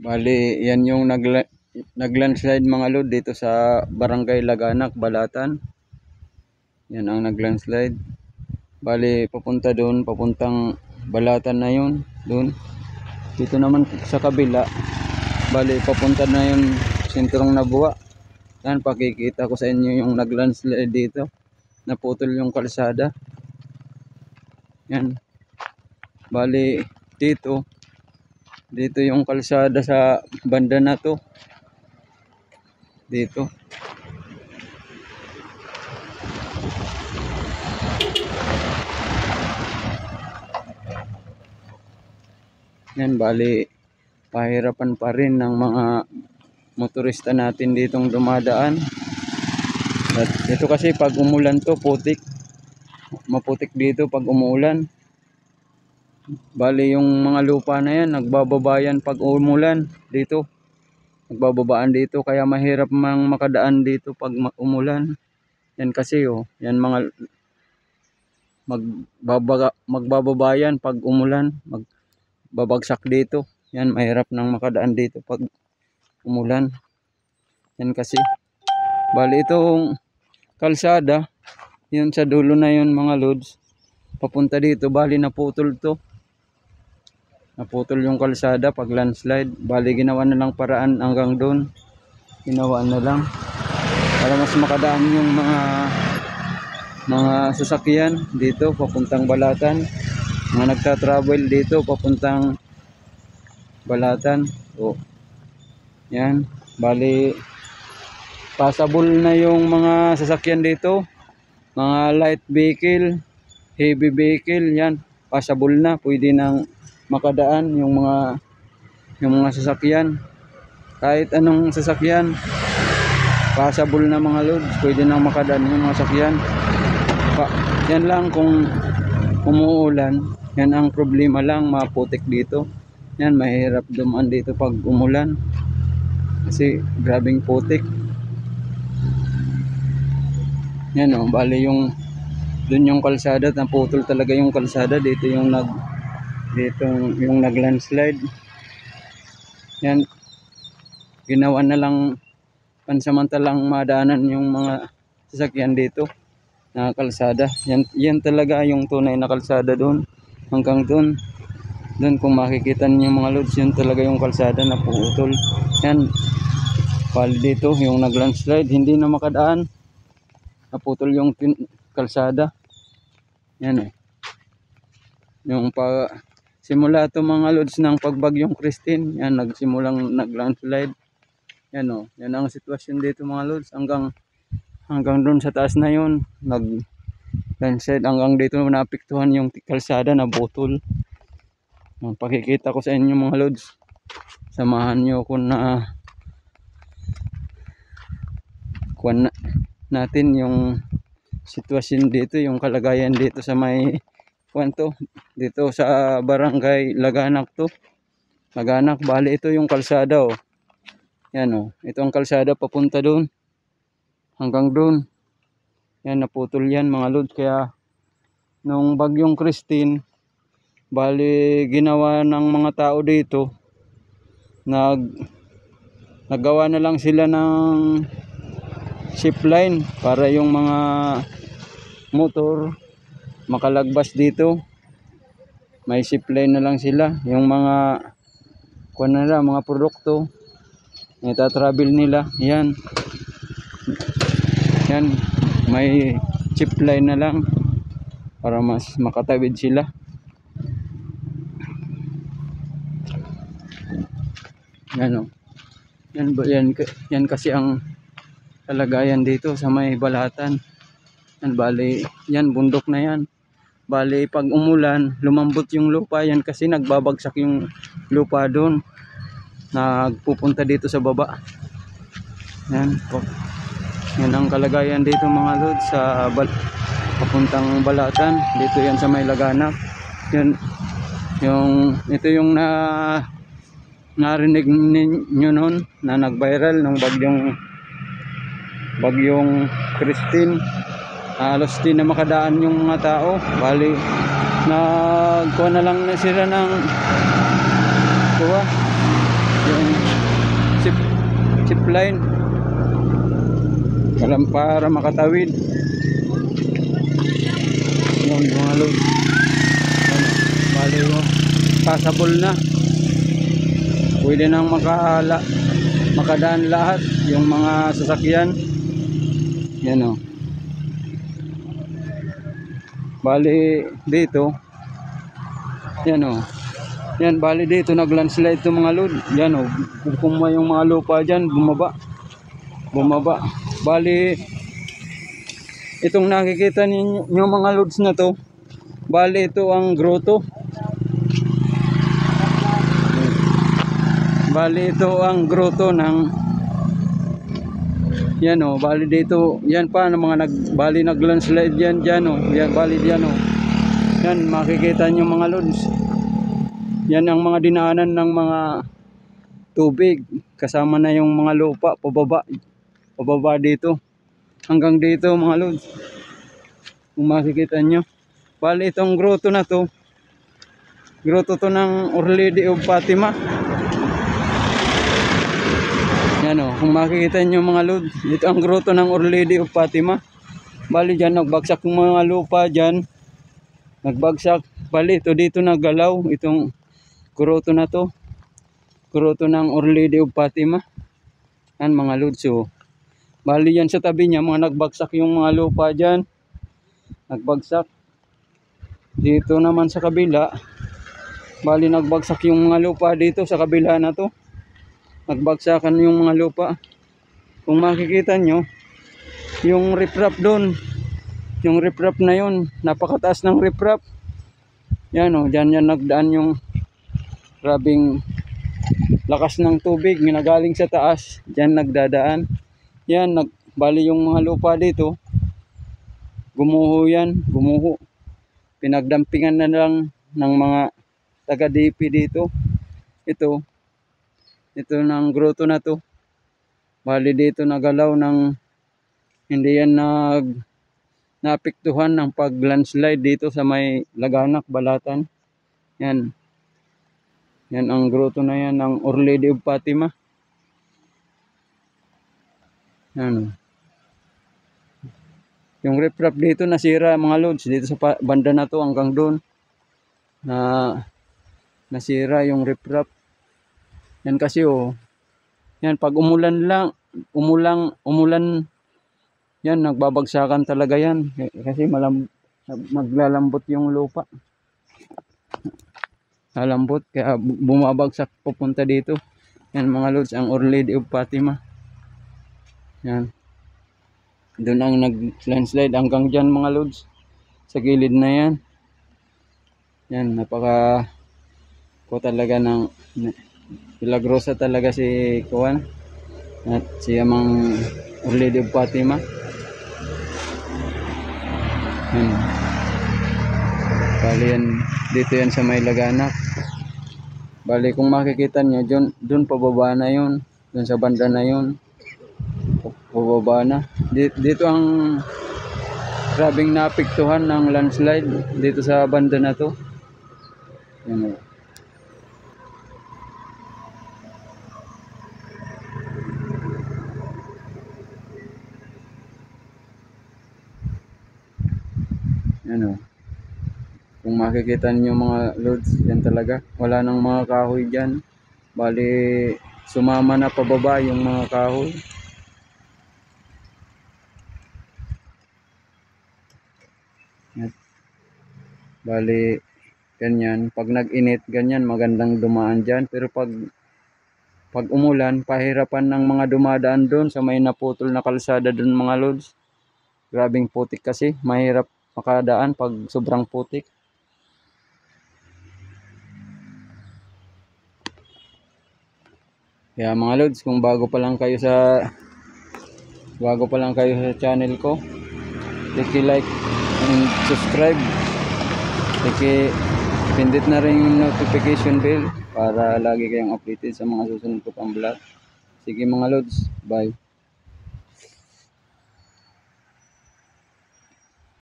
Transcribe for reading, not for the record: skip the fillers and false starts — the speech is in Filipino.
Bali, yan yung naglandslide mga lod dito sa Barangay Laganak, Balatan. Yan ang naglandslide. Bali, papunta doon, papuntang Balatan na yun, doon. Dito naman sa kabila, bali, papunta na yun sentrong Nabua. Yan, pakikita ko sa inyo yung naglandslide dito. Naputol yung kalsada. Yan. Bali, dito yung kalsada sa banda na to. Dito. Yan, bali, pahirapan pa rin ng mga motorista natin ditong dumadaan. At ito kasi pag umulan to, putik. Maputik dito pag umulan. Bali, yung mga lupa na yan, nagbababayan pag umulan dito. Nagbababaan dito, kaya mahirap mang makadaan dito pag umulan. Yan kasi yan mga magbababayan pag umulan, magbabagsak dito. Yan, mahirap nang makadaan dito pag umulan. Yan kasi. Bali, itong kalsada, yun sa dulo na yun mga lods. Papunta dito, bali naputol to. Naputol yung kalsada pag landslide. Bali, ginawa na lang paraan hanggang doon. Ginawa na lang para mas makadaan yung mga sasakyan dito papuntang Balatan. Mga nagta-travel dito papuntang Balatan. Yan. Bali, passable na yung mga sasakyan dito. Mga light vehicle, heavy vehicle, yan. Passable na. Pwede nang makadaan yung mga sasakyan. Kahit anong sasakyan, passable na mga loads. Pwede nang makadaan yung mga sasakyan. Yan lang kung umuulan. Yan ang problema lang, maputik dito. Yan, mahirap dumaan dito pag umulan. Kasi grabing putik. Yan bali yung dun yung kalsada, naputol talaga yung kalsada. Dito yung naglandslide. Yan, ginawa na lang pansamantalang madaanan yung mga sasakyan dito na kalsada. Yan talaga yung tunay na kalsada doon. Hanggang doon kung makikita niyo mga lods, yun talaga yung kalsada na putol. Yan, bali dito yung naglandslide, hindi na makadaan. Naputol yung kalsada. Yan yung simula to mga lods ng pagbagyong Christine. Yan, nagsimulang naglandslide. Yan yan ang sitwasyon dito mga lods. Hanggang doon sa taas na yun, naglandslide. Hanggang dito naapektuhan yung kalsada na butol. Pakikita ko sa inyo mga lods. Samahan nyo ko na natin yung sitwasyon dito, yung kalagayan dito sa may dito sa Barangay Laganak to. Laganak, bali ito yung kalsada Yan ito ang kalsada papunta doon. Hanggang doon. Yan, naputol yan mga lods. Kaya nung bagyong Christine, bali ginawa ng mga tao dito, naggawa na lang sila ng zip line para yung mga motor makalagbas dito. May zip line na lang sila. Yung mga mga produkto ita-travel nila. Yan, may zip line na lang para mas makatawid sila. Yan kasi ang kalagayan dito sa may Balatan. Yan, bali, yan bundok na yan. Bali, pag umulan, lumambot yung lupa. Yan kasi nagbabagsak yung lupa doon. Nagpupunta dito sa baba. Yan ang kalagayan dito mga lods sa papuntang Balatan. Dito yan sa may Laganak. Yan, ito yung narinig ninyo noon na nag-viral ng bagyong Christine. Halos di na makadaan yung mga tao. Bali, nagkuha na lang na sila ng yung zipline para makatawid. Yun mga lods. Ano, bali mo, passable na. Pwede nang makadaan lahat yung mga sasakyan. Yan o. Bali dito. Yan o. Yan, bali dito nag-landslide to mga lod. Yan o. Kung may yung mga lupa dyan, bumaba. Bali, itong nakikita ninyo yung mga lods na to. Bali ito ang grotto. Bali ito ang grotto ng yan o. Bali dito, yan pa ng mga bali nag-landslide yan dyan o. Yan, bali dyan o. Yan, makikita nyo mga lods. Yan ang mga dinaanan ng mga tubig. Kasama na yung mga lupa, pababa dito. Hanggang dito mga lods. Kung makikita nyo. Bali itong grotto na to. Grotto to ng Our Lady of Fatima. Yan o, kung makikita nyo mga lods. Ito ang grotto ng Our Lady of Fatima. Bali dyan, nagbagsak yung mga lupa dyan. Nagbagsak. Bali ito dito naggalaw. Itong grotto na to. Grotto ng Our Lady of Fatima. Yan mga lods o. Bali yan sa tabi niya, mga nagbagsak yung mga lupa dyan. Nagbagsak. Dito naman sa kabila. Bali nagbagsak yung mga lupa dito sa kabila na to. Nagbagsakan yung mga lupa. Kung makikita nyo, yung riprap doon. Yung riprap na yun. Napakataas ng riprap. Yan o, dyan yan nagdaan yung grabing lakas ng tubig. Ginagaling sa taas. Dyan nagdadaan. Yan, bali yung mga lupa dito, gumuho yan, gumuho. Pinagdampingan na lang ng mga taga-DP dito. Ito ng grotto na to. Bali dito nagalaw ng, hindi yan naapektuhan ng pag-landslide dito sa may Laganak, Balatan. Yan. Yan ang grotto na yan ng Our Lady of Fatima. Ano. Yung riprap dito nasira mga lods dito sa banda na to hanggang doon. Nasira yung riprap. Yan kasi oh. Yan pag umulan yan nagbabagsakan talaga yan kasi maglalambot yung lupa. Malambot kaya bumabagsak papunta dito. Yan mga lods ang Our Lady of Fatima. Yan. Doon ang nag-landslide hanggang dyan mga lods. Sa gilid na yan. Yan, napaka talaga ng milagrosa talaga si Kuwan. At siya mang Our Lady of Fatima. Yan. Bali yan, dito yan sa may Laganak. Bali kung makikita nyo, doon pababa na yun. Doon sa banda na yun. Pababa na. Dito ang grabing naapektuhan ng landslide dito sa banda na to. Yan o. Yan o. Kung makikita niyo mga loads, yan talaga. Wala nang mga kahoy dyan. Bali sumama na pababa yung mga kahoy. Bali ganyan, pag nag-init ganyan magandang dumaan dyan, pero pag umulan pahirapan ng mga dumadaan doon sa may naputol na kalsada doon mga lods. Grabing putik kasi, mahirap makadaan pag sobrang putik. Kaya mga lods, kung bago pa lang kayo sa channel ko, like and subscribe. Pindit na rin yung notification bell para lagi kayong updated sa mga susunod ko pang vlog. Sige mga lods, bye.